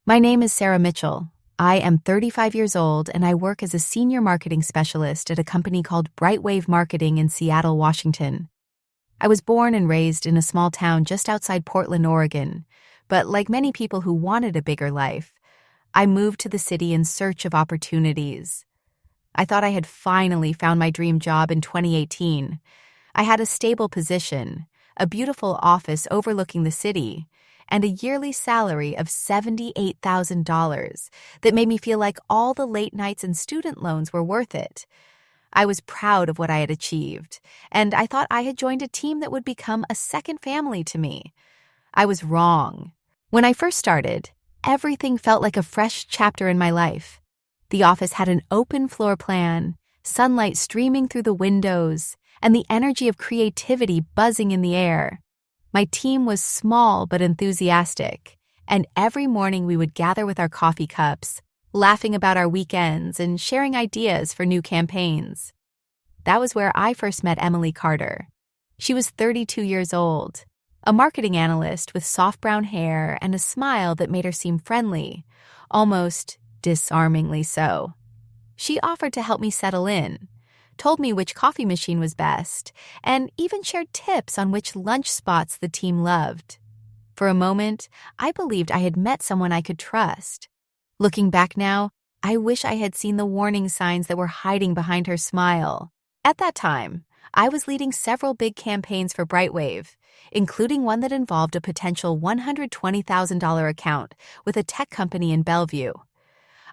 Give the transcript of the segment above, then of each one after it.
My name is Sarah Mitchell. I am 35 years old and I work as a senior marketing specialist at a company called BrightPath Marketing in Seattle, Washington. I was born and raised in a small town just outside Portland, Oregon, but like many people who wanted a bigger life, I moved to the city in search of opportunities. I thought I had finally found my dream job in 2018. I had a stable position, a beautiful office overlooking the city, and a yearly salary of $78,000 that made me feel like all the late nights and student loans were worth it. I was proud of what I had achieved, and I thought I had joined a team that would become a second family to me. I was wrong. When I first started, everything felt like a fresh chapter in my life. The office had an open floor plan, sunlight streaming through the windows, and the energy of creativity buzzing in the air. My team was small but enthusiastic, and every morning we would gather with our coffee cups, laughing about our weekends and sharing ideas for new campaigns. That was where I first met Emily Carter. She was 32 years old, a marketing analyst with soft brown hair and a smile that made her seem friendly, almost disarmingly so. She offered to help me settle in, told me which coffee machine was best, and even shared tips on which lunch spots the team loved. For a moment, I believed I had met someone I could trust. Looking back now, I wish I had seen the warning signs that were hiding behind her smile. At that time, I was leading several big campaigns for BrightWave, including one that involved a potential $120,000 account with a tech company in Bellevue.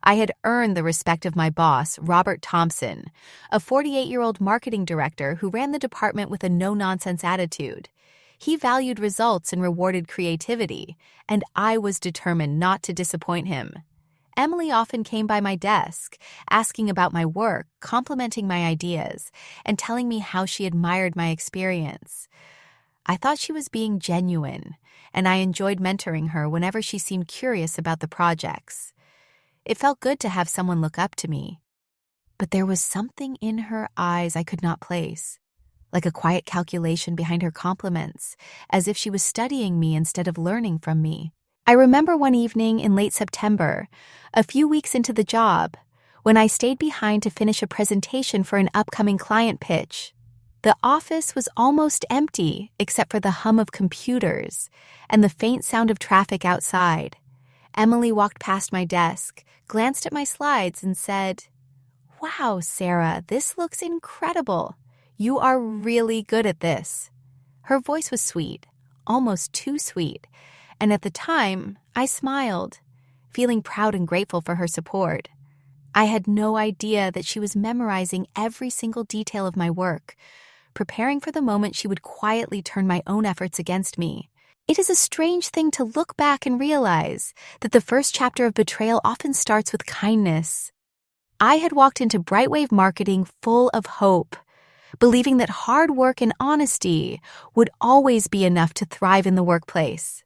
I had earned the respect of my boss, Robert Thompson, a 48-year-old marketing director who ran the department with a no-nonsense attitude. He valued results and rewarded creativity, and I was determined not to disappoint him. Emily often came by my desk, asking about my work, complimenting my ideas, and telling me how she admired my experience. I thought she was being genuine, and I enjoyed mentoring her whenever she seemed curious about the projects. It felt good to have someone look up to me. But there was something in her eyes I could not place, like a quiet calculation behind her compliments, as if she was studying me instead of learning from me. I remember one evening in late September, a few weeks into the job, when I stayed behind to finish a presentation for an upcoming client pitch. The office was almost empty except for the hum of computers and the faint sound of traffic outside. Emily walked past my desk, glanced at my slides, and said, "Wow, Sarah, this looks incredible. You are really good at this." Her voice was sweet, almost too sweet, and at the time, I smiled, feeling proud and grateful for her support. I had no idea that she was memorizing every single detail of my work, preparing for the moment she would quietly turn my own efforts against me. It is a strange thing to look back and realize that the first chapter of betrayal often starts with kindness. I had walked into BrightWave Marketing full of hope, believing that hard work and honesty would always be enough to thrive in the workplace.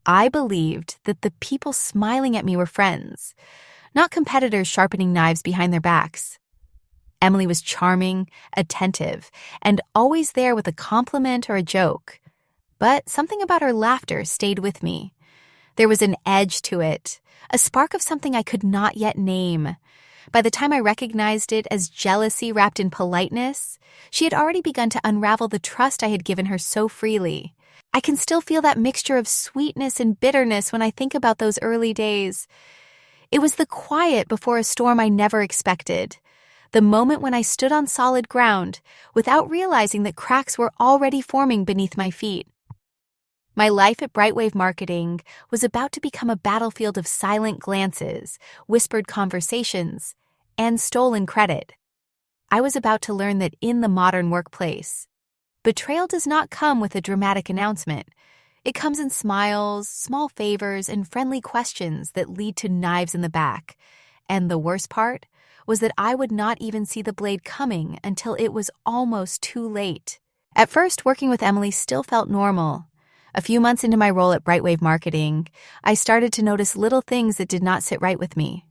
I believed that the people smiling at me were friends, not competitors sharpening knives behind their backs. Emily was charming, attentive, and always there with a compliment or a joke. But something about her laughter stayed with me. There was an edge to it, a spark of something I could not yet name. By the time I recognized it as jealousy wrapped in politeness, she had already begun to unravel the trust I had given her so freely. I can still feel that mixture of sweetness and bitterness when I think about those early days. It was the quiet before a storm I never expected, the moment when I stood on solid ground without realizing that cracks were already forming beneath my feet. My life at BrightWave Marketing was about to become a battlefield of silent glances, whispered conversations, and stolen credit. I was about to learn that in the modern workplace, betrayal does not come with a dramatic announcement. It comes in smiles, small favors, and friendly questions that lead to knives in the back. And the worst part was that I would not even see the blade coming until it was almost too late. At first, working with Emily still felt normal. A few months into my role at BrightWave Marketing, I started to notice little things that did not sit right with me.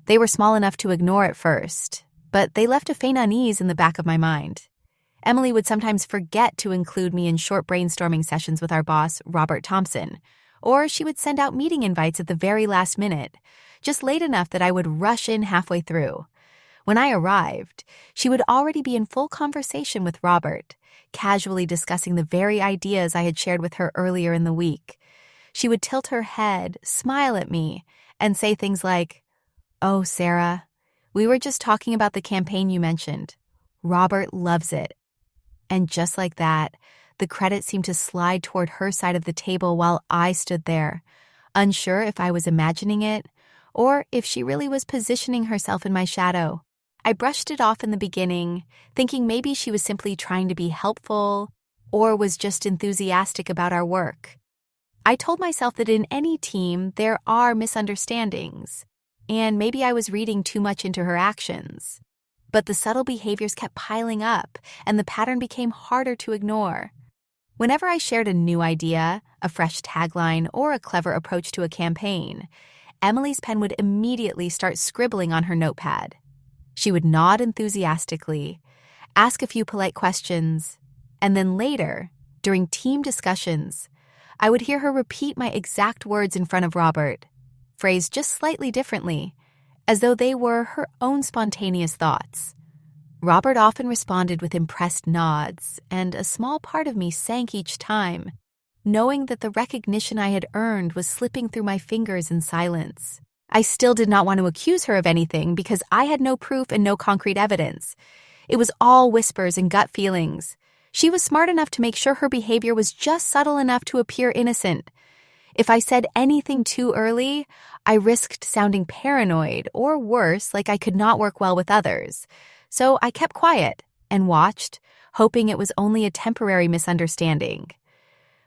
They were small enough to ignore at first, but they left a faint unease in the back of my mind. Emily would sometimes forget to include me in short brainstorming sessions with our boss, Robert Thompson, or she would send out meeting invites at the very last minute, just late enough that I would rush in halfway through. When I arrived, she would already be in full conversation with Robert, casually discussing the very ideas I had shared with her earlier in the week. She would tilt her head, smile at me, and say things like, "Oh, Sarah, we were just talking about the campaign you mentioned. Robert loves it." And just like that, the credit seemed to slide toward her side of the table while I stood there, unsure if I was imagining it or if she really was positioning herself in my shadow. I brushed it off in the beginning, thinking maybe she was simply trying to be helpful or was just enthusiastic about our work. I told myself that in any team there are misunderstandings, and maybe I was reading too much into her actions. But the subtle behaviors kept piling up, and the pattern became harder to ignore. Whenever I shared a new idea, a fresh tagline, or a clever approach to a campaign, Emily's pen would immediately start scribbling on her notepad. She would nod enthusiastically, ask a few polite questions, and then later, during team discussions, I would hear her repeat my exact words in front of Robert, phrased just slightly differently, as though they were her own spontaneous thoughts. Robert often responded with impressed nods, and a small part of me sank each time, knowing that the recognition I had earned was slipping through my fingers in silence. I still did not want to accuse her of anything because I had no proof and no concrete evidence. It was all whispers and gut feelings. She was smart enough to make sure her behavior was just subtle enough to appear innocent. If I said anything too early, I risked sounding paranoid or worse, like I could not work well with others. So I kept quiet and watched, hoping it was only a temporary misunderstanding.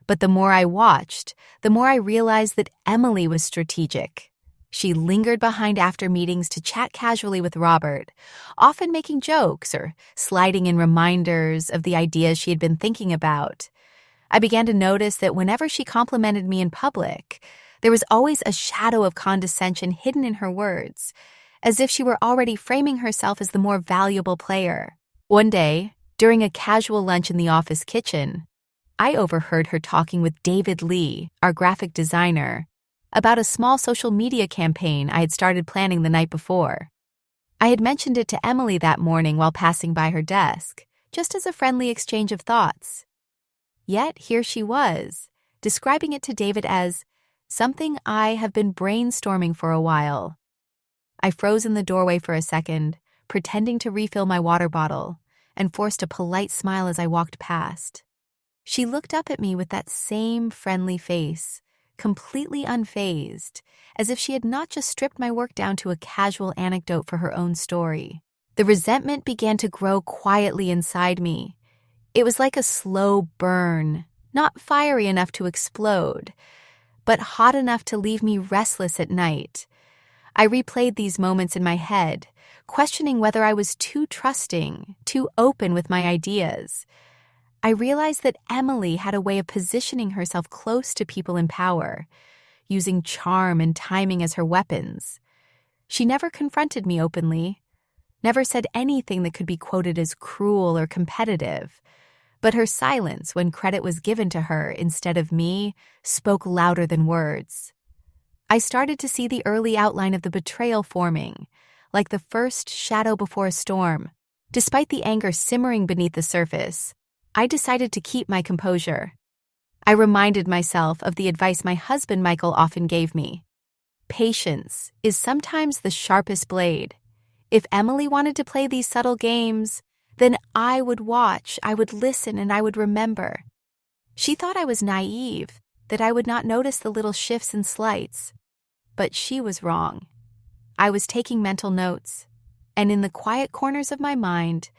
But the more I watched, the more I realized that Emily was strategic. She lingered behind after meetings to chat casually with Robert, often making jokes or sliding in reminders of the ideas she had been thinking about. I began to notice that whenever she complimented me in public, there was always a shadow of condescension hidden in her words, as if she were already framing herself as the more valuable player. One day, during a casual lunch in the office kitchen, I overheard her talking with David Lee, our graphic designer, about a small social media campaign I had started planning the night before. I had mentioned it to Emily that morning while passing by her desk, just as a friendly exchange of thoughts. Yet here she was, describing it to David as something I have been brainstorming for a while. I froze in the doorway for a second, pretending to refill my water bottle, and forced a polite smile as I walked past. She looked up at me with that same friendly face, completely unfazed, as if she had not just stripped my work down to a casual anecdote for her own story. The resentment began to grow quietly inside me. It was like a slow burn, not fiery enough to explode, but hot enough to leave me restless at night. I replayed these moments in my head, questioning whether I was too trusting, too open with my ideas. I realized that Emily had a way of positioning herself close to people in power, using charm and timing as her weapons. She never confronted me openly, never said anything that could be quoted as cruel or competitive, but her silence when credit was given to her instead of me spoke louder than words. I started to see the early outline of the betrayal forming, like the first shadow before a storm. Despite the anger simmering beneath the surface, I decided to keep my composure. I reminded myself of the advice my husband Michael often gave me. Patience is sometimes the sharpest blade. If Emily wanted to play these subtle games, then I would watch, I would listen, and I would remember. She thought I was naive, that I would not notice the little shifts and slights. But she was wrong. I was taking mental notes, and in the quiet corners of my mind,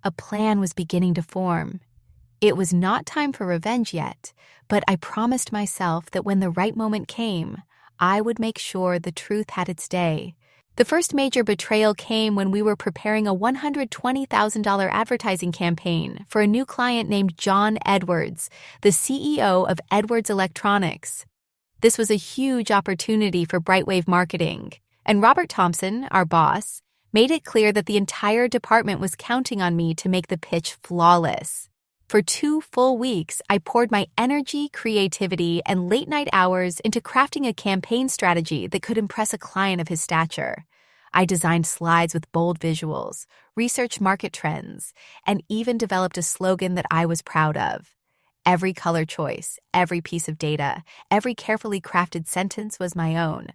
a plan was beginning to form. It was not time for revenge yet, but I promised myself that when the right moment came, I would make sure the truth had its day. The first major betrayal came when we were preparing a $120,000 advertising campaign for a new client named John Edwards, the CEO of Edwards Electronics. This was a huge opportunity for BrightPath Marketing, and Robert Thompson, our boss, made it clear that the entire department was counting on me to make the pitch flawless. For 2 full weeks, I poured my energy, creativity, and late-night hours into crafting a campaign strategy that could impress a client of his stature. I designed slides with bold visuals, researched market trends, and even developed a slogan that I was proud of. Every color choice, every piece of data, every carefully crafted sentence was my own.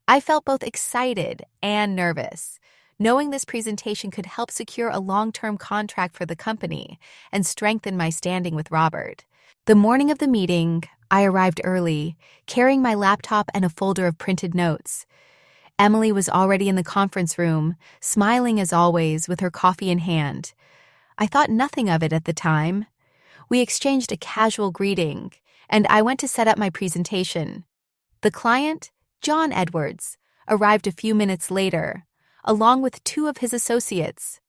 I felt both excited and nervous, knowing this presentation could help secure a long-term contract for the company and strengthen my standing with Robert. The morning of the meeting, I arrived early, carrying my laptop and a folder of printed notes. Emily was already in the conference room, smiling as always with her coffee in hand. I thought nothing of it at the time. We exchanged a casual greeting, and I went to set up my presentation. The client, John Edwards, arrived a few minutes later, along with 2 of his associates.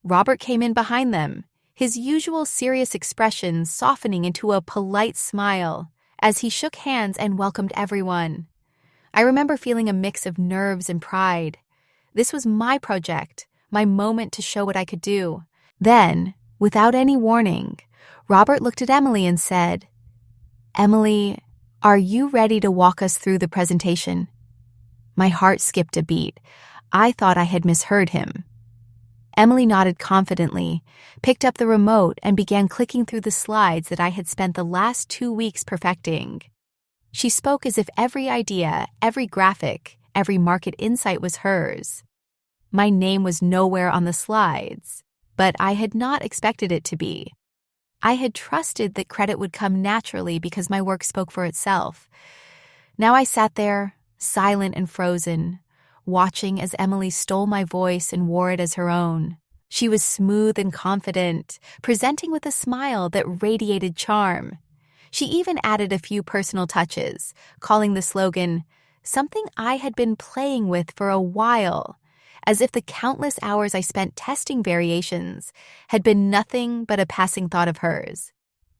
Robert came in behind them, his usual serious expression softening into a polite smile as he shook hands and welcomed everyone. I remember feeling a mix of nerves and pride. This was my project, my moment to show what I could do. Then, without any warning, Robert looked at Emily and said, "Emily, are you ready to walk us through the presentation?" My heart skipped a beat. I thought I had misheard him. Emily nodded confidently, picked up the remote, and began clicking through the slides that I had spent the last 2 weeks perfecting. She spoke as if every idea, every graphic, every market insight was hers. My name was nowhere on the slides, but I had not expected it to be. I had trusted that credit would come naturally because my work spoke for itself. Now I sat there, silent and frozen, watching as Emily stole my voice and wore it as her own. She was smooth and confident, presenting with a smile that radiated charm. She even added a few personal touches, calling the slogan something I had been playing with for a while, as if the countless hours I spent testing variations had been nothing but a passing thought of hers.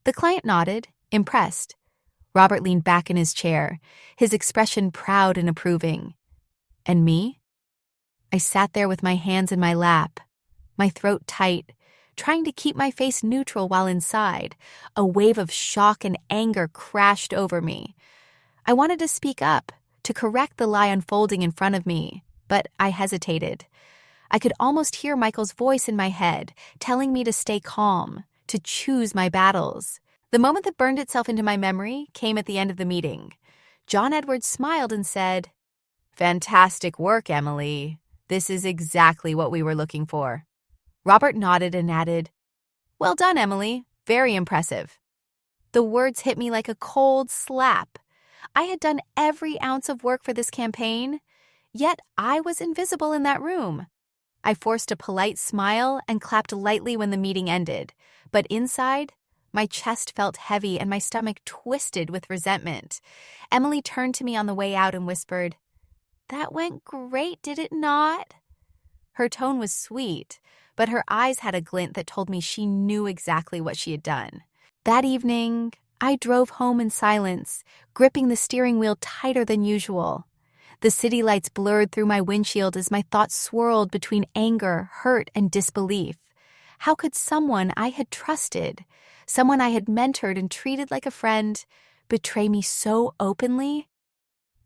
The client nodded, impressed. Robert leaned back in his chair, his expression proud and approving. And me? I sat there with my hands in my lap, my throat tight, trying to keep my face neutral while inside. A wave of shock and anger crashed over me. I wanted to speak up, to correct the lie unfolding in front of me, but I hesitated. I could almost hear Michael's voice in my head, telling me to stay calm, to choose my battles. The moment that burned itself into my memory came at the end of the meeting. John Edwards smiled and said, "Fantastic work, Emily. This is exactly what we were looking for." Robert nodded and added, "Well done, Emily. Very impressive." The words hit me like a cold slap. I had done every ounce of work for this campaign, yet I was invisible in that room. I forced a polite smile and clapped lightly when the meeting ended, but inside, my chest felt heavy and my stomach twisted with resentment. Emily turned to me on the way out and whispered, "That went great, did it not?" Her tone was sweet, but her eyes had a glint that told me she knew exactly what she had done. That evening, I drove home in silence, gripping the steering wheel tighter than usual. The city lights blurred through my windshield as my thoughts swirled between anger, hurt, and disbelief. How could someone I had trusted, someone I had mentored and treated like a friend, betray me so openly?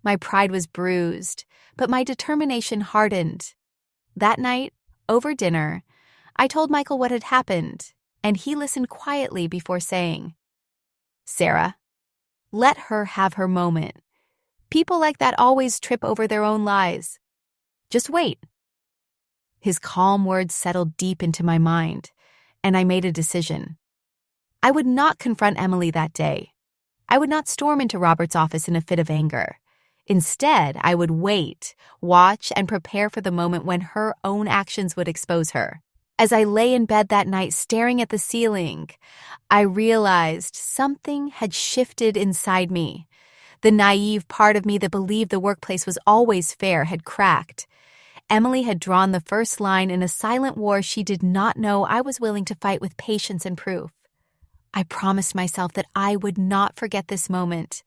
My pride was bruised, but my determination hardened. That night, over dinner, I told Michael what had happened, and he listened quietly before saying, "Sarah, let her have her moment. People like that always trip over their own lies. Just wait." His calm words settled deep into my mind, and I made a decision. I would not confront Emily that day. I would not storm into Robert's office in a fit of anger. Instead, I would wait, watch, and prepare for the moment when her own actions would expose her. As I lay in bed that night staring at the ceiling, I realized something had shifted inside me. The naive part of me that believed the workplace was always fair had cracked. Emily had drawn the first line in a silent war she did not know I was willing to fight with patience and proof. I promised myself that I would not forget this moment,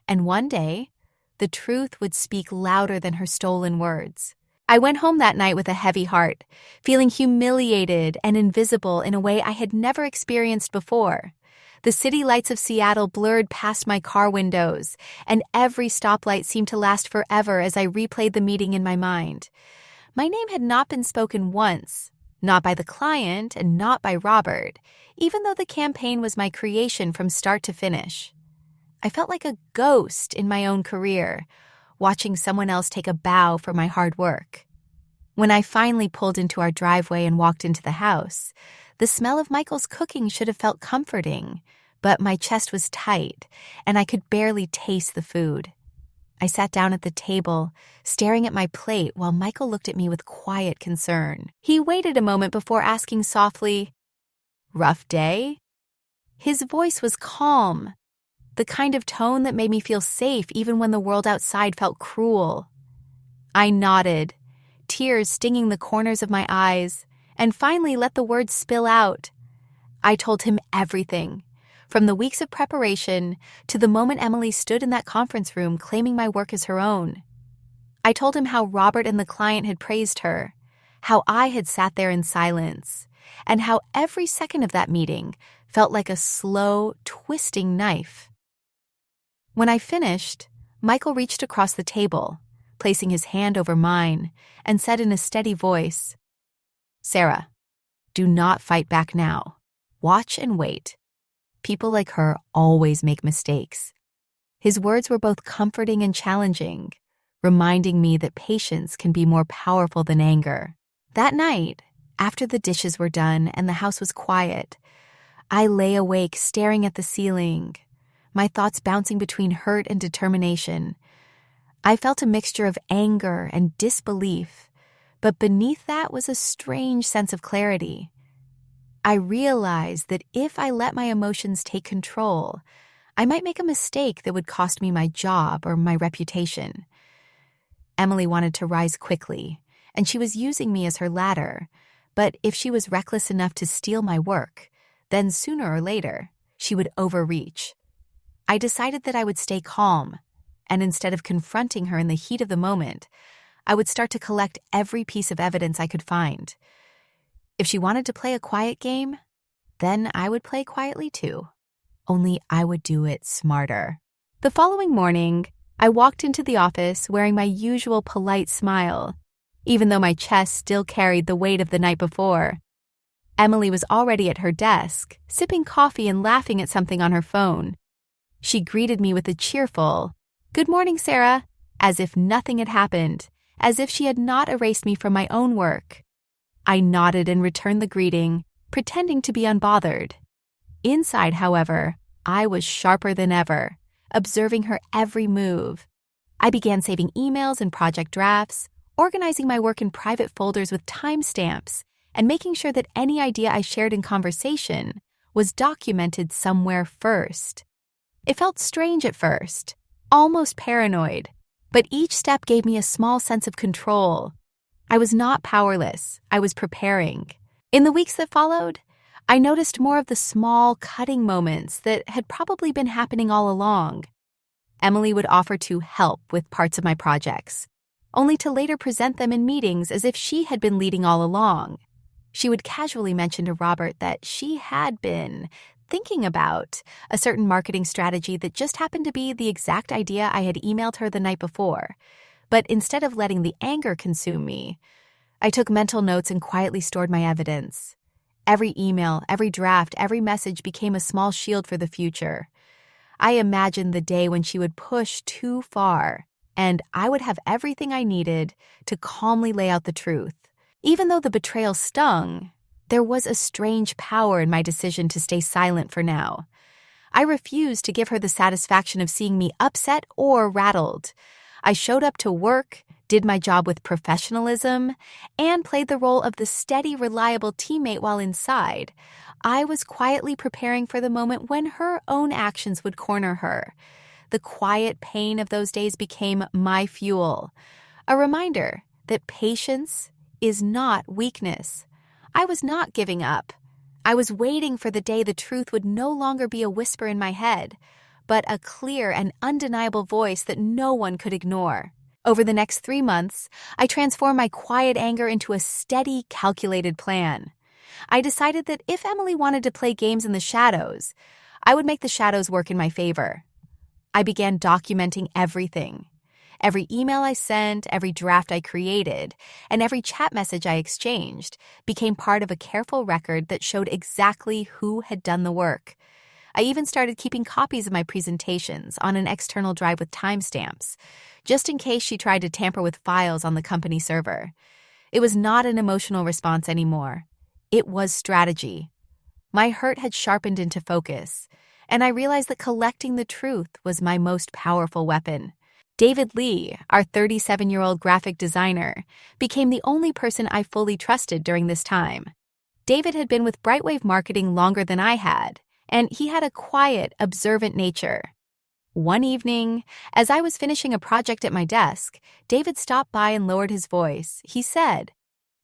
and one day, the truth would speak louder than her stolen words. I went home that night with a heavy heart, feeling humiliated and invisible in a way I had never experienced before. The city lights of Seattle blurred past my car windows, and every stoplight seemed to last forever as I replayed the meeting in my mind. My name had not been spoken once, not by the client and not by Robert, even though the campaign was my creation from start to finish. I felt like a ghost in my own career, watching someone else take a bow for my hard work. When I finally pulled into our driveway and walked into the house, the smell of Michael's cooking should have felt comforting, but my chest was tight, and I could barely taste the food. I sat down at the table, staring at my plate while Michael looked at me with quiet concern. He waited a moment before asking softly, "Rough day?" His voice was calm, the kind of tone that made me feel safe even when the world outside felt cruel. I nodded, tears stinging the corners of my eyes, and finally let the words spill out. I told him everything, from the weeks of preparation to the moment Emily stood in that conference room claiming my work as her own. I told him how Robert and the client had praised her, how I had sat there in silence, and how every second of that meeting felt like a slow, twisting knife. When I finished, Michael reached across the table, placing his hand over mine, and said in a steady voice, "Sarah, do not fight back now. Watch and wait. People like her always make mistakes." His words were both comforting and challenging, reminding me that patience can be more powerful than anger. That night, after the dishes were done and the house was quiet, I lay awake staring at the ceiling, my thoughts bouncing between hurt and determination. I felt a mixture of anger and disbelief, but beneath that was a strange sense of clarity. I realized that if I let my emotions take control, I might make a mistake that would cost me my job or my reputation. Emily wanted to rise quickly, and she was using me as her ladder, but if she was reckless enough to steal my work, then sooner or later, she would overreach. I decided that I would stay calm, and instead of confronting her in the heat of the moment, I would start to collect every piece of evidence I could find. If she wanted to play a quiet game, then I would play quietly too. Only I would do it smarter. The following morning, I walked into the office wearing my usual polite smile, even though my chest still carried the weight of the night before. Emily was already at her desk, sipping coffee and laughing at something on her phone. She greeted me with a cheerful, "Good morning, Sarah," as if nothing had happened, as if she had not erased me from my own work. I nodded and returned the greeting, pretending to be unbothered. Inside, however, I was sharper than ever, observing her every move. I began saving emails and project drafts, organizing my work in private folders with timestamps, and making sure that any idea I shared in conversation was documented somewhere first. It felt strange at first, almost paranoid, but each step gave me a small sense of control. I was not powerless, I was preparing. In the weeks that followed, I noticed more of the small, cutting moments that had probably been happening all along. Emily would offer to help with parts of my projects, only to later present them in meetings as if she had been leading all along. She would casually mention to Robert that she had been thinking about a certain marketing strategy that just happened to be the exact idea I had emailed her the night before. But instead of letting the anger consume me, I took mental notes and quietly stored my evidence. Every email, every draft, every message became a small shield for the future. I imagined the day when she would push too far, and I would have everything I needed to calmly lay out the truth. Even though the betrayal stung, there was a strange power in my decision to stay silent for now. I refused to give her the satisfaction of seeing me upset or rattled. I showed up to work, did my job with professionalism, and played the role of the steady, reliable teammate while inside. I was quietly preparing for the moment when her own actions would corner her. The quiet pain of those days became my fuel, a reminder that patience is not weakness. I was not giving up. I was waiting for the day the truth would no longer be a whisper in my head, but a clear and undeniable voice that no one could ignore. Over the next 3 months, I transformed my quiet anger into a steady, calculated plan. I decided that if Emily wanted to play games in the shadows, I would make the shadows work in my favor. I began documenting everything. Every email I sent, every draft I created, and every chat message I exchanged became part of a careful record that showed exactly who had done the work. I even started keeping copies of my presentations on an external drive with timestamps, just in case she tried to tamper with files on the company server. It was not an emotional response anymore. It was strategy. My hurt had sharpened into focus, and I realized that collecting the truth was my most powerful weapon. David Lee, our 37-year-old graphic designer, became the only person I fully trusted during this time. David had been with BrightPath Marketing longer than I had, and he had a quiet, observant nature. One evening, as I was finishing a project at my desk, David stopped by and lowered his voice. He said,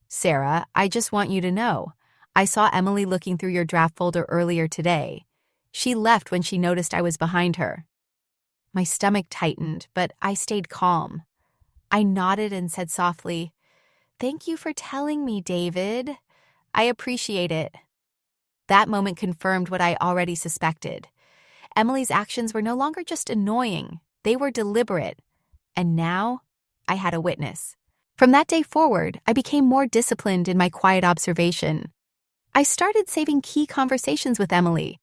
"Sarah, I just want you to know, I saw Emily looking through your draft folder earlier today. She left when she noticed I was behind her." My stomach tightened, but I stayed calm. I nodded and said softly, "Thank you for telling me, David. I appreciate it." That moment confirmed what I already suspected. Emily's actions were no longer just annoying, they were deliberate. And now, I had a witness. From that day forward, I became more disciplined in my quiet observation. I started saving key conversations with Emily,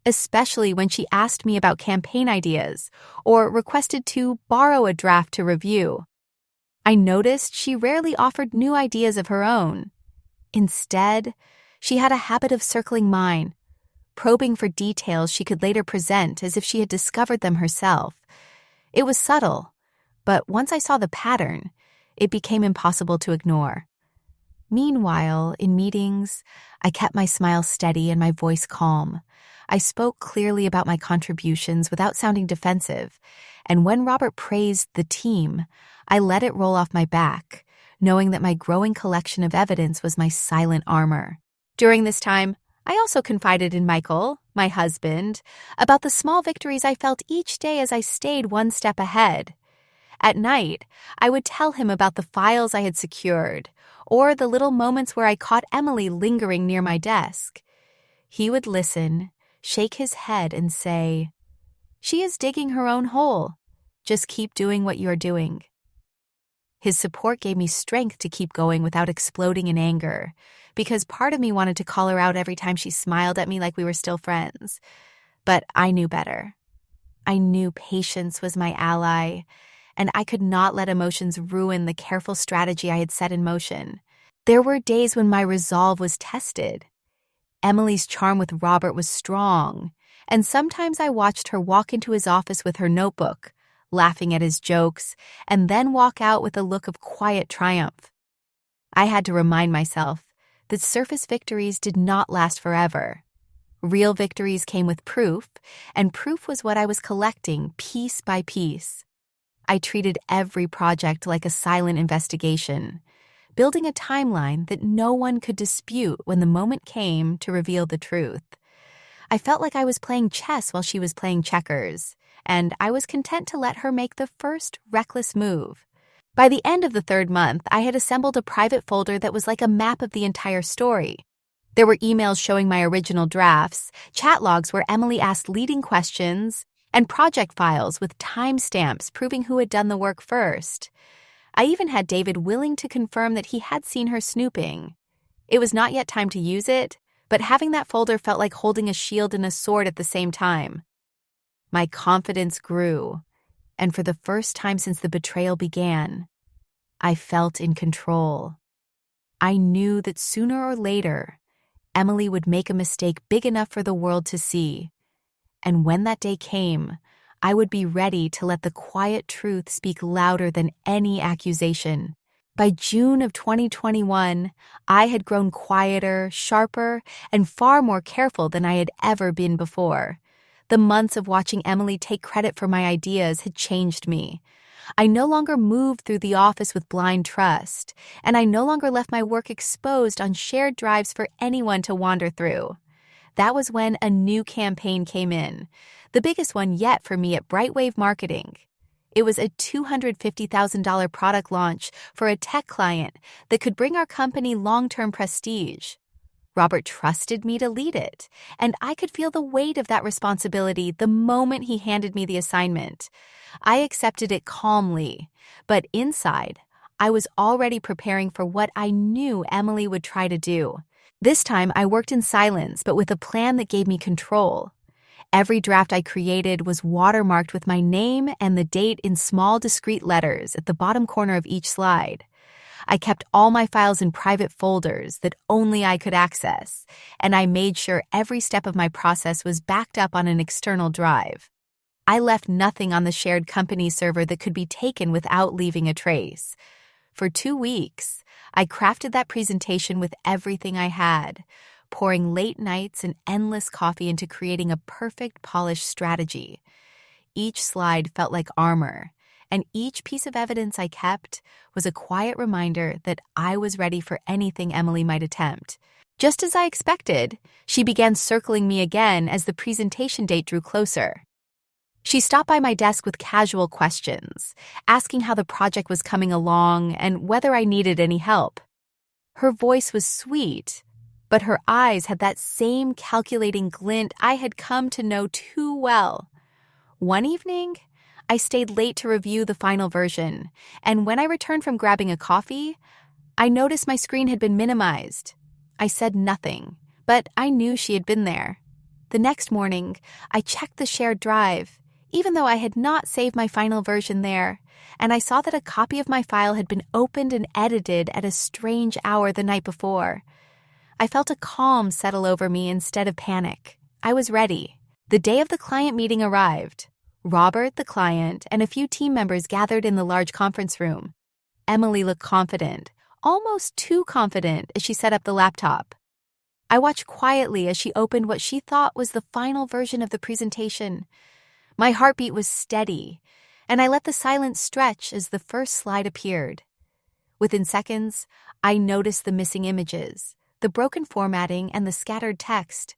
especially when she asked me about campaign ideas or requested to borrow a draft to review. I noticed she rarely offered new ideas of her own. Instead, she had a habit of circling mine, probing for details she could later present as if she had discovered them herself. It was subtle, but once I saw the pattern, it became impossible to ignore. Meanwhile, in meetings, I kept my smile steady and my voice calm. I spoke clearly about my contributions without sounding defensive, and when Robert praised the team, I let it roll off my back, knowing that my growing collection of evidence was my silent armor. During this time, I also confided in Michael, my husband, about the small victories I felt each day as I stayed one step ahead. At night, I would tell him about the files I had secured, or the little moments where I caught Emily lingering near my desk. He would listen, shake his head, and say, "She is digging her own hole. Just keep doing what you're doing." His support gave me strength to keep going without exploding in anger, because part of me wanted to call her out every time she smiled at me like we were still friends. But I knew better. I knew patience was my ally, and I could not let emotions ruin the careful strategy I had set in motion. There were days when my resolve was tested. Emily's charm with Robert was strong, and sometimes I watched her walk into his office with her notebook, laughing at his jokes, and then walk out with a look of quiet triumph. I had to remind myself that surface victories did not last forever. Real victories came with proof, and proof was what I was collecting piece by piece. I treated every project like a silent investigation, building a timeline that no one could dispute when the moment came to reveal the truth. I felt like I was playing chess while she was playing checkers, and I was content to let her make the first reckless move. By the end of the 3rd month, I had assembled a private folder that was like a map of the entire story. There were emails showing my original drafts, chat logs where Emily asked leading questions, and project files with timestamps proving who had done the work first. I even had David willing to confirm that he had seen her snooping. It was not yet time to use it, but having that folder felt like holding a shield and a sword at the same time. My confidence grew, and for the first time since the betrayal began, I felt in control. I knew that sooner or later, Emily would make a mistake big enough for the world to see. And when that day came, I would be ready to let the quiet truth speak louder than any accusation. By June of 2021, I had grown quieter, sharper, and far more careful than I had ever been before. The months of watching Emily take credit for my ideas had changed me. I no longer moved through the office with blind trust, and I no longer left my work exposed on shared drives for anyone to wander through. That was when a new campaign came in, the biggest one yet for me at BrightPath Marketing. It was a $250,000 product launch for a tech client that could bring our company long-term prestige. Robert trusted me to lead it, and I could feel the weight of that responsibility the moment he handed me the assignment. I accepted it calmly, but inside, I was already preparing for what I knew Emily would try to do. This time, I worked in silence, but with a plan that gave me control. Every draft I created was watermarked with my name and the date in small, discreet letters at the bottom corner of each slide. I kept all my files in private folders that only I could access, and I made sure every step of my process was backed up on an external drive. I left nothing on the shared company server that could be taken without leaving a trace. For 2 weeks, I crafted that presentation with everything I had, pouring late nights and endless coffee into creating a perfect, polished strategy. Each slide felt like armor, and each piece of evidence I kept was a quiet reminder that I was ready for anything Emily might attempt. Just as I expected, she began circling me again as the presentation date drew closer. She stopped by my desk with casual questions, asking how the project was coming along and whether I needed any help. Her voice was sweet, but her eyes had that same calculating glint I had come to know too well. One evening, I stayed late to review the final version, and when I returned from grabbing a coffee, I noticed my screen had been minimized. I said nothing, but I knew she had been there. The next morning, I checked the shared drive, even though I had not saved my final version there, and I saw that a copy of my file had been opened and edited at a strange hour the night before. I felt a calm settle over me instead of panic. I was ready. The day of the client meeting arrived. Robert, the client, and a few team members gathered in the large conference room. Emily looked confident, almost too confident, as she set up the laptop. I watched quietly as she opened what she thought was the final version of the presentation. My heartbeat was steady, and I let the silence stretch as the first slide appeared. Within seconds, I noticed the missing images, the broken formatting, and the scattered text.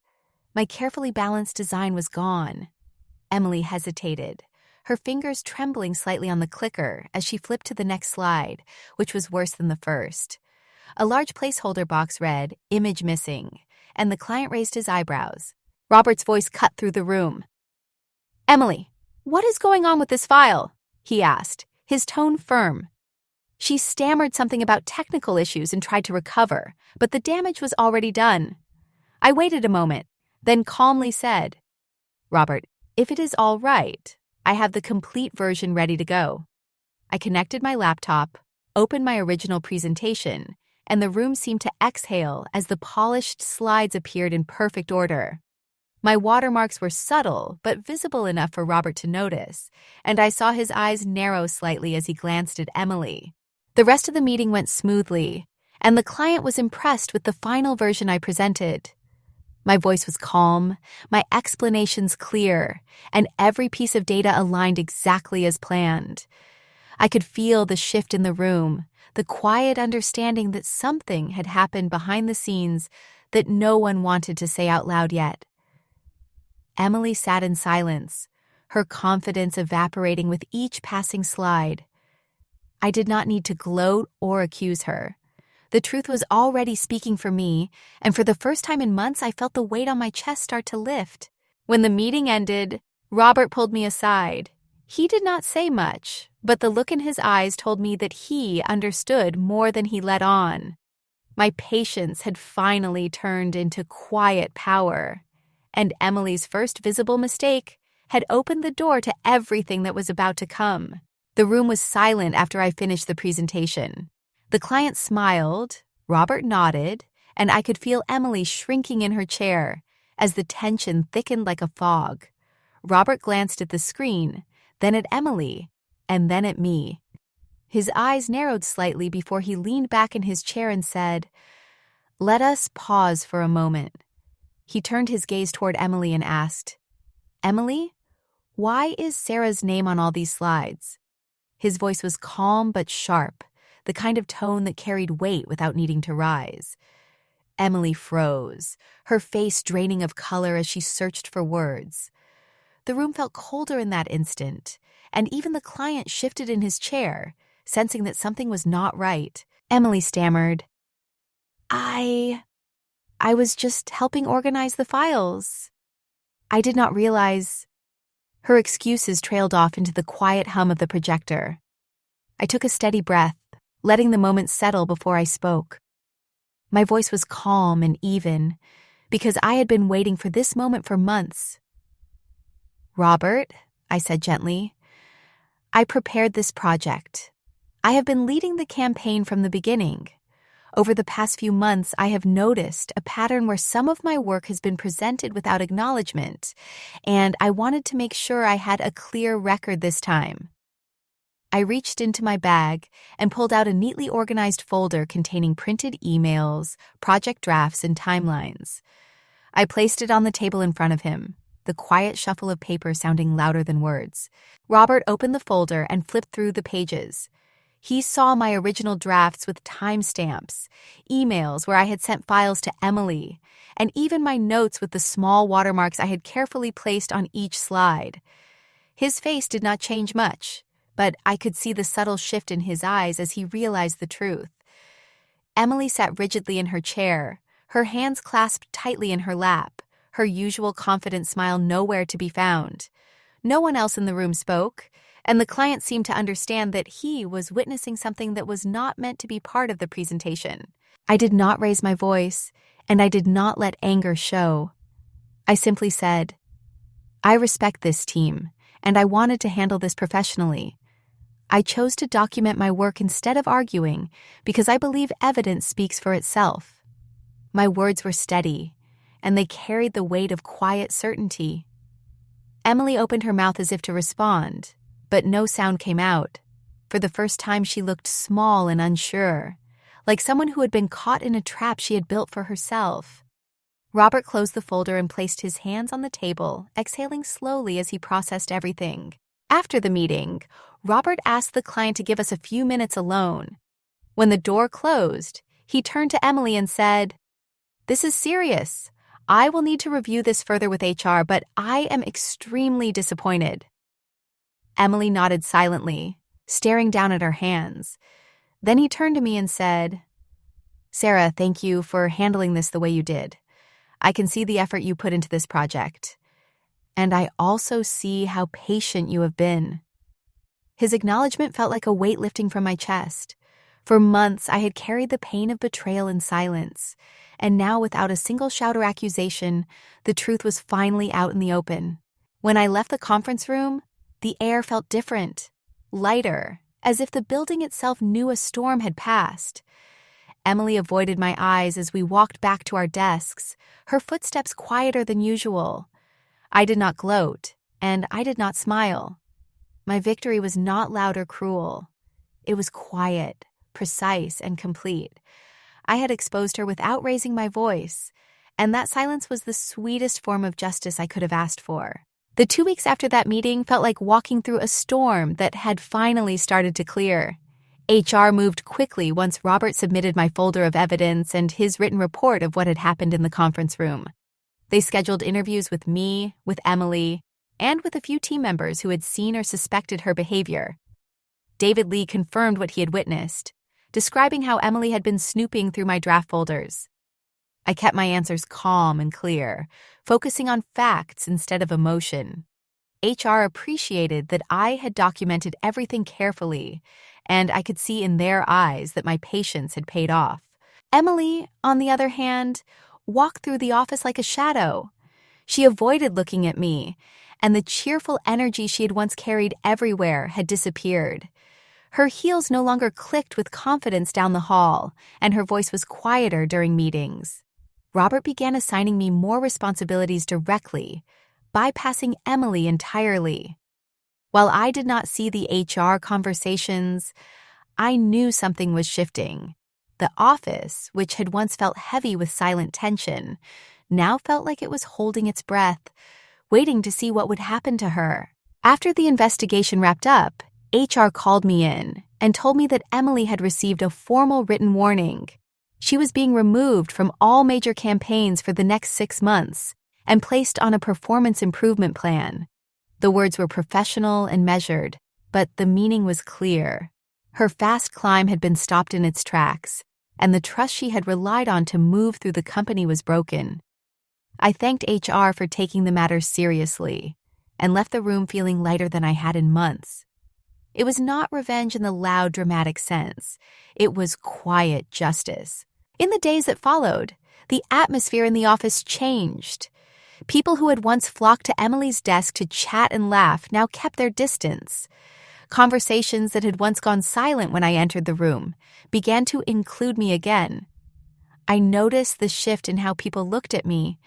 My carefully balanced design was gone. Emily hesitated, her fingers trembling slightly on the clicker as she flipped to the next slide, which was worse than the first. A large placeholder box read, "Image missing," and the client raised his eyebrows. Robert's voice cut through the room. "Emily, what is going on with this file?" he asked, his tone firm. She stammered something about technical issues and tried to recover, but the damage was already done. I waited a moment, then calmly said, "Robert, if it is all right, I have the complete version ready to go." I connected my laptop, opened my original presentation, and the room seemed to exhale as the polished slides appeared in perfect order. My watermarks were subtle but visible enough for Robert to notice, and I saw his eyes narrow slightly as he glanced at Emily. The rest of the meeting went smoothly, and the client was impressed with the final version I presented. My voice was calm, my explanations clear, and every piece of data aligned exactly as planned. I could feel the shift in the room, the quiet understanding that something had happened behind the scenes that no one wanted to say out loud yet. Emily sat in silence, her confidence evaporating with each passing slide. I did not need to gloat or accuse her. The truth was already speaking for me, and for the first time in months, I felt the weight on my chest start to lift. When the meeting ended, Robert pulled me aside. He did not say much, but the look in his eyes told me that he understood more than he let on. My patience had finally turned into quiet power, and Emily's first visible mistake had opened the door to everything that was about to come. The room was silent after I finished the presentation. The client smiled, Robert nodded, and I could feel Emily shrinking in her chair as the tension thickened like a fog. Robert glanced at the screen, then at Emily, and then at me. His eyes narrowed slightly before he leaned back in his chair and said, "Let us pause for a moment." He turned his gaze toward Emily and asked, "Emily, why is Sarah's name on all these slides?" His voice was calm but sharp, the kind of tone that carried weight without needing to rise. Emily froze, her face draining of color as she searched for words. The room felt colder in that instant, and even the client shifted in his chair, sensing that something was not right. Emily stammered, I was just helping organize the files. I did not realize. Her excuses trailed off into the quiet hum of the projector. I took a steady breath, letting the moment settle before I spoke. My voice was calm and even, because I had been waiting for this moment for months. Robert, I said gently, I prepared this project. I have been leading the campaign from the beginning. Over the past few months, I have noticed a pattern where some of my work has been presented without acknowledgement, and I wanted to make sure I had a clear record this time. I reached into my bag and pulled out a neatly organized folder containing printed emails, project drafts, and timelines. I placed it on the table in front of him, the quiet shuffle of paper sounding louder than words. Robert opened the folder and flipped through the pages. He saw my original drafts with timestamps, emails where I had sent files to Emily, and even my notes with the small watermarks I had carefully placed on each slide. His face did not change much, but I could see the subtle shift in his eyes as he realized the truth. Emily sat rigidly in her chair, her hands clasped tightly in her lap, her usual confident smile nowhere to be found. No one else in the room spoke, and the client seemed to understand that he was witnessing something that was not meant to be part of the presentation. I did not raise my voice, and I did not let anger show. I simply said, I respect this team, and I wanted to handle this professionally. I chose to document my work instead of arguing because I believe evidence speaks for itself. My words were steady, and they carried the weight of quiet certainty. Emily opened her mouth as if to respond, but no sound came out. For the first time, she looked small and unsure, like someone who had been caught in a trap she had built for herself. Robert closed the folder and placed his hands on the table, exhaling slowly as he processed everything. After the meeting, Robert asked the client to give us a few minutes alone. When the door closed, he turned to Emily and said, This is serious. I will need to review this further with HR, but I am extremely disappointed. Emily nodded silently, staring down at her hands. Then he turned to me and said, Sarah, thank you for handling this the way you did. I can see the effort you put into this project. And I also see how patient you have been. His acknowledgement felt like a weight lifting from my chest. For months, I had carried the pain of betrayal in silence, and now without a single shout or accusation, the truth was finally out in the open. When I left the conference room, the air felt different, lighter, as if the building itself knew a storm had passed. Emily avoided my eyes as we walked back to our desks, her footsteps quieter than usual. I did not gloat, and I did not smile. My victory was not loud or cruel. It was quiet, precise, and complete. I had exposed her without raising my voice, and that silence was the sweetest form of justice I could have asked for. The 2 weeks after that meeting felt like walking through a storm that had finally started to clear. HR moved quickly once Robert submitted my folder of evidence and his written report of what had happened in the conference room. They scheduled interviews with me, with Emily, and with a few team members who had seen or suspected her behavior. David Lee confirmed what he had witnessed, describing how Emily had been snooping through my draft folders. I kept my answers calm and clear, focusing on facts instead of emotion. HR appreciated that I had documented everything carefully, and I could see in their eyes that my patience had paid off. Emily, on the other hand, walked through the office like a shadow. She avoided looking at me, and the cheerful energy she had once carried everywhere had disappeared. Her heels no longer clicked with confidence down the hall, and her voice was quieter during meetings. Robert began assigning me more responsibilities directly, bypassing Emily entirely. While I did not see the HR conversations, I knew something was shifting. The office, which had once felt heavy with silent tension, now felt like it was holding its breath, waiting to see what would happen to her. After the investigation wrapped up, HR called me in and told me that Emily had received a formal written warning. She was being removed from all major campaigns for the next 6 months and placed on a performance improvement plan. The words were professional and measured, but the meaning was clear. Her fast climb had been stopped in its tracks, and the trust she had relied on to move through the company was broken. I thanked HR for taking the matter seriously and left the room feeling lighter than I had in months. It was not revenge in the loud, dramatic sense. It was quiet justice. In the days that followed, the atmosphere in the office changed. People who had once flocked to Emily's desk to chat and laugh now kept their distance. Conversations that had once gone silent when I entered the room began to include me again. I noticed the shift in how people looked at me,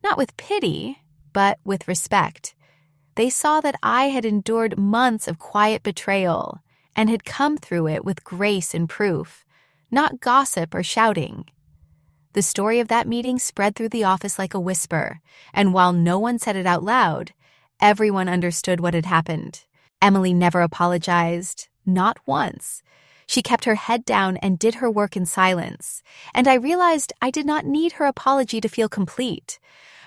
not with pity, but with respect. They saw that I had endured months of quiet betrayal and had come through it with grace and proof, not gossip or shouting. The story of that meeting spread through the office like a whisper, and while no one said it out loud, everyone understood what had happened. Emily never apologized, not once. She kept her head down and did her work in silence, and I realized I did not need her apology to feel complete.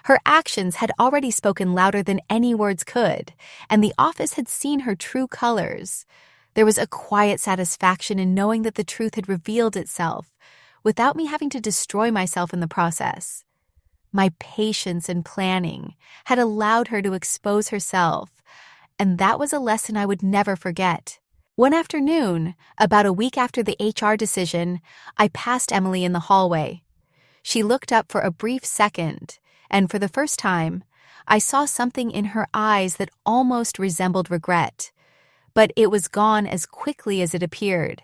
Her actions had already spoken louder than any words could, and the office had seen her true colors. There was a quiet satisfaction in knowing that the truth had revealed itself, without me having to destroy myself in the process. My patience and planning had allowed her to expose herself, and that was a lesson I would never forget. One afternoon, about a week after the HR decision, I passed Emily in the hallway. She looked up for a brief second, and for the first time, I saw something in her eyes that almost resembled regret. But it was gone as quickly as it appeared,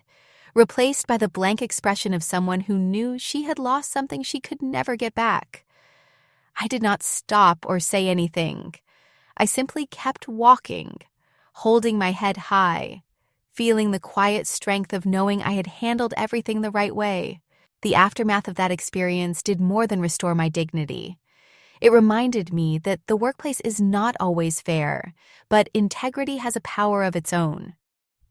replaced by the blank expression of someone who knew she had lost something she could never get back. I did not stop or say anything. I simply kept walking, holding my head high, feeling the quiet strength of knowing I had handled everything the right way. The aftermath of that experience did more than restore my dignity. It reminded me that the workplace is not always fair, but integrity has a power of its own.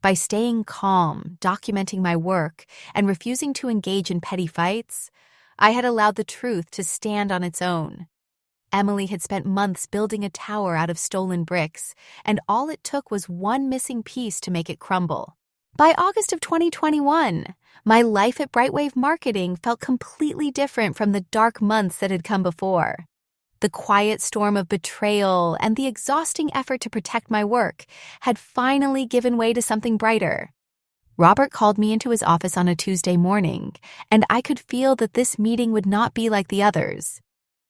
By staying calm, documenting my work, and refusing to engage in petty fights, I had allowed the truth to stand on its own. Emily had spent months building a tower out of stolen bricks, and all it took was one missing piece to make it crumble. By August of 2021, my life at BrightPath Marketing felt completely different from the dark months that had come before. The quiet storm of betrayal and the exhausting effort to protect my work had finally given way to something brighter. Robert called me into his office on a Tuesday morning, and I could feel that this meeting would not be like the others.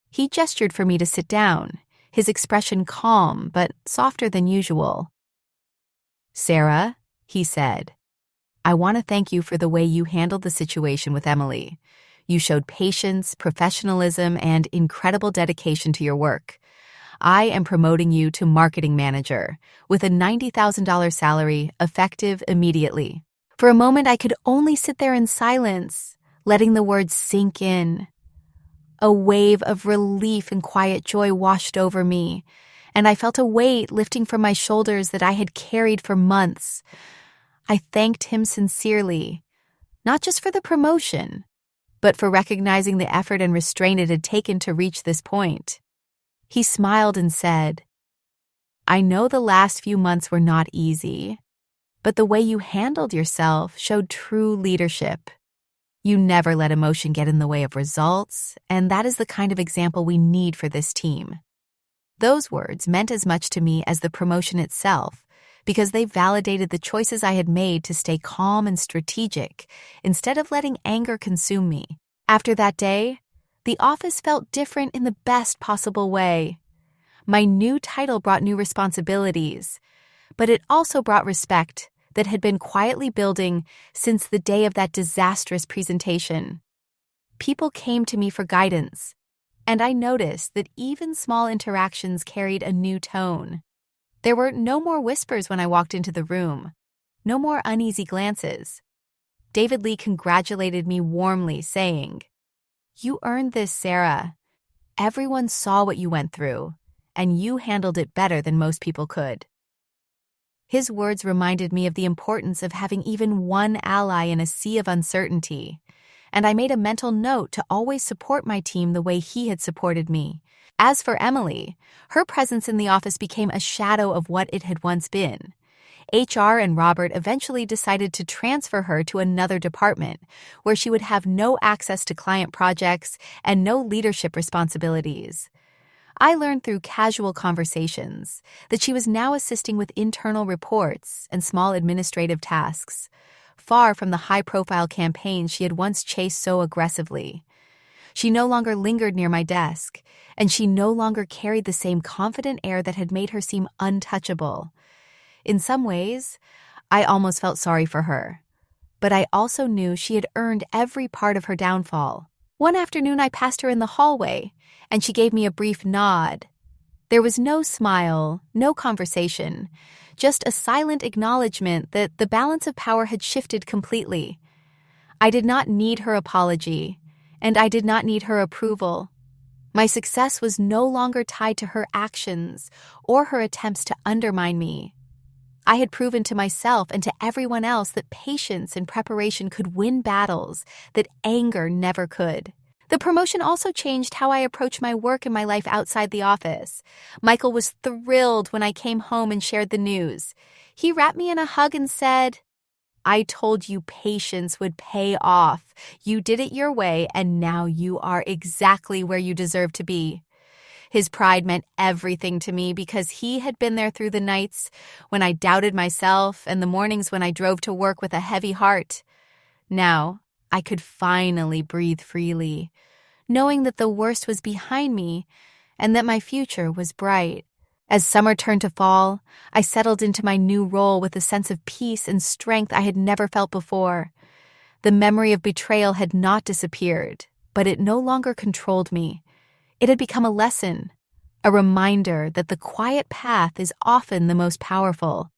He gestured for me to sit down, his expression calm but softer than usual. "Sarah," he said, "I want to thank you for the way you handled the situation with Emily. You showed patience, professionalism, and incredible dedication to your work. I am promoting you to marketing manager with a $90,000 salary effective immediately." For a moment, I could only sit there in silence, letting the words sink in. A wave of relief and quiet joy washed over me, and I felt a weight lifting from my shoulders that I had carried for months. I thanked him sincerely, not just for the promotion, but for recognizing the effort and restraint it had taken to reach this point. He smiled and said, "I know the last few months were not easy, but the way you handled yourself showed true leadership. You never let emotion get in the way of results, and that is the kind of example we need for this team." Those words meant as much to me as the promotion itself, because they validated the choices I had made to stay calm and strategic instead of letting anger consume me. After that day, the office felt different in the best possible way. My new title brought new responsibilities, but it also brought respect that had been quietly building since the day of that disastrous presentation. People came to me for guidance, and I noticed that even small interactions carried a new tone. There were no more whispers when I walked into the room, no more uneasy glances. David Lee congratulated me warmly, saying, "You earned this, Sarah. Everyone saw what you went through, and you handled it better than most people could." His words reminded me of the importance of having even one ally in a sea of uncertainty, and I made a mental note to always support my team the way he had supported me, As for Emily, her presence in the office became a shadow of what it had once been. HR and Robert eventually decided to transfer her to another department, where she would have no access to client projects and no leadership responsibilities. I learned through casual conversations that she was now assisting with internal reports and small administrative tasks, far from the high-profile campaigns she had once chased so aggressively. She no longer lingered near my desk, and she no longer carried the same confident air that had made her seem untouchable. In some ways, I almost felt sorry for her, but I also knew she had earned every part of her downfall. One afternoon, I passed her in the hallway, and she gave me a brief nod. There was no smile, no conversation, just a silent acknowledgement that the balance of power had shifted completely. I did not need her apology, and I did not need her approval. My success was no longer tied to her actions or her attempts to undermine me. I had proven to myself and to everyone else that patience and preparation could win battles that anger never could. The promotion also changed how I approach my work and my life outside the office. Michael was thrilled when I came home and shared the news. He wrapped me in a hug and said, "I told you patience would pay off. You did it your way, and now you are exactly where you deserve to be." His pride meant everything to me because he had been there through the nights when I doubted myself and the mornings when I drove to work with a heavy heart. Now, I could finally breathe freely, knowing that the worst was behind me and that my future was bright. As summer turned to fall, I settled into my new role with a sense of peace and strength I had never felt before. The memory of betrayal had not disappeared, but it no longer controlled me. It had become a lesson, a reminder that the quiet path is often the most powerful.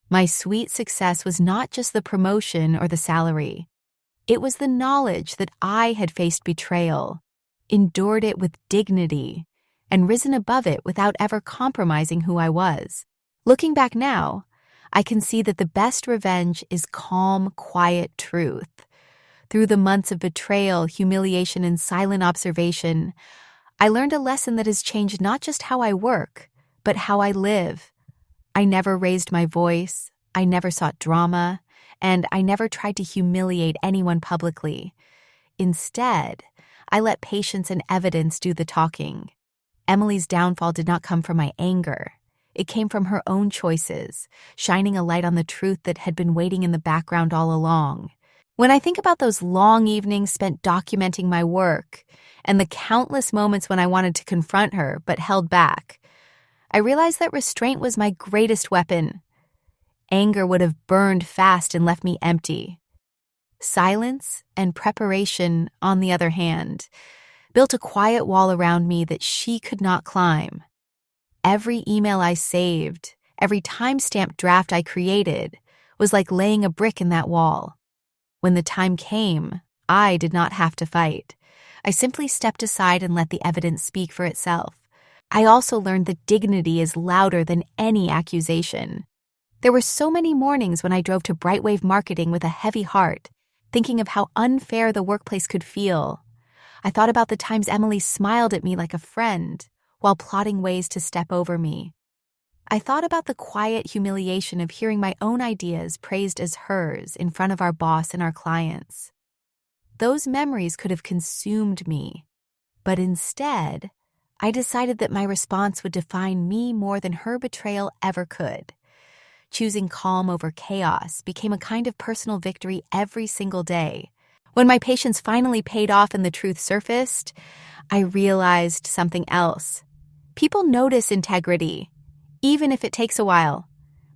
My sweet success was not just the promotion or the salary. It was the knowledge that I had faced betrayal, endured it with dignity, and risen above it without ever compromising who I was. Looking back now, I can see that the best revenge is calm, quiet truth. Through the months of betrayal, humiliation, and silent observation, I learned a lesson that has changed not just how I work, but how I live. I never raised my voice, I never sought drama, and I never tried to humiliate anyone publicly. Instead, I let patience and evidence do the talking. Emily's downfall did not come from my anger. It came from her own choices, shining a light on the truth that had been waiting in the background all along. When I think about those long evenings spent documenting my work and the countless moments when I wanted to confront her but held back, I realized that restraint was my greatest weapon. Anger would have burned fast and left me empty. Silence and preparation, on the other hand, built a quiet wall around me that she could not climb. Every email I saved, every time-stamped draft I created, was like laying a brick in that wall. When the time came, I did not have to fight. I simply stepped aside and let the evidence speak for itself. I also learned that dignity is louder than any accusation. There were so many mornings when I drove to BrightPath Marketing with a heavy heart, thinking of how unfair the workplace could feel. I thought about the times Emily smiled at me like a friend while plotting ways to step over me. I thought about the quiet humiliation of hearing my own ideas praised as hers in front of our boss and our clients. Those memories could have consumed me, but instead, I decided that my response would define me more than her betrayal ever could. Choosing calm over chaos became a kind of personal victory every single day. When my patience finally paid off and the truth surfaced, I realized something else. People notice integrity, even if it takes a while.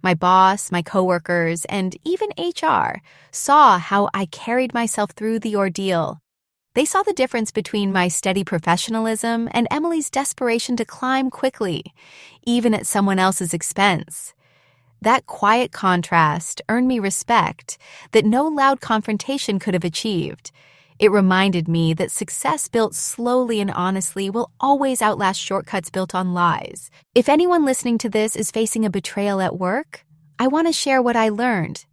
My boss, my coworkers, and even HR saw how I carried myself through the ordeal. They saw the difference between my steady professionalism and Emily's desperation to climb quickly, even at someone else's expense. That quiet contrast earned me respect that no loud confrontation could have achieved. It reminded me that success built slowly and honestly will always outlast shortcuts built on lies. If anyone listening to this is facing a betrayal at work, I want to share what I learned.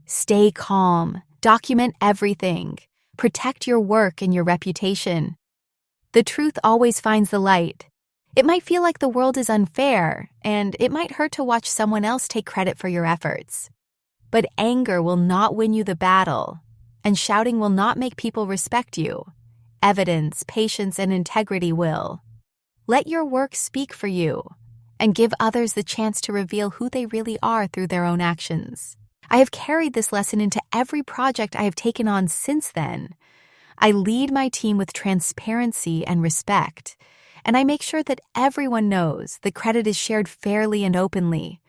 Stay calm, document everything, protect your work and your reputation. The truth always finds the light. It might feel like the world is unfair, and it might hurt to watch someone else take credit for your efforts. But anger will not win you the battle, and shouting will not make people respect you. Evidence, patience, and integrity will. Let your work speak for you, and give others the chance to reveal who they really are through their own actions. I have carried this lesson into every project I have taken on since then. I lead my team with transparency and respect, and I make sure that everyone knows the credit is shared fairly and openly.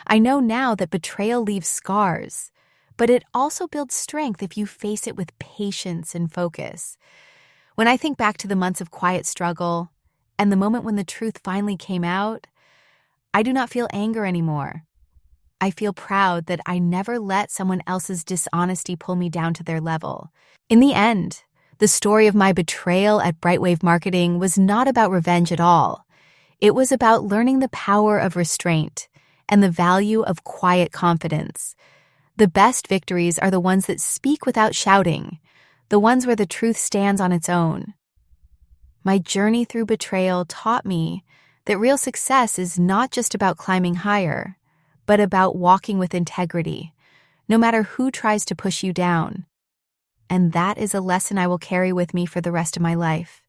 I know now that betrayal leaves scars, but it also builds strength if you face it with patience and focus. When I think back to the months of quiet struggle and the moment when the truth finally came out, I do not feel anger anymore. I feel proud that I never let someone else's dishonesty pull me down to their level. In the end, the story of my betrayal at BrightPath Marketing was not about revenge at all. It was about learning the power of restraint and the value of quiet confidence. The best victories are the ones that speak without shouting, the ones where the truth stands on its own. My journey through betrayal taught me that real success is not just about climbing higher, but about walking with integrity, no matter who tries to push you down. And that is a lesson I will carry with me for the rest of my life.